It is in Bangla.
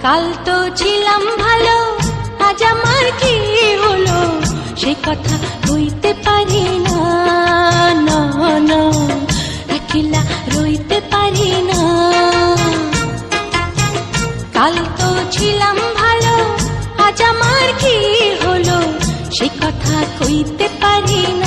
কাল তো ছিলাম ভালো, আজ আমার কি হলো সে কথা কইতে পারি না, না না একলা রইতে পারি না। কাল তো ছিলাম ভালো, আজ আমার কি হলো সে কথা কইতে পারি না।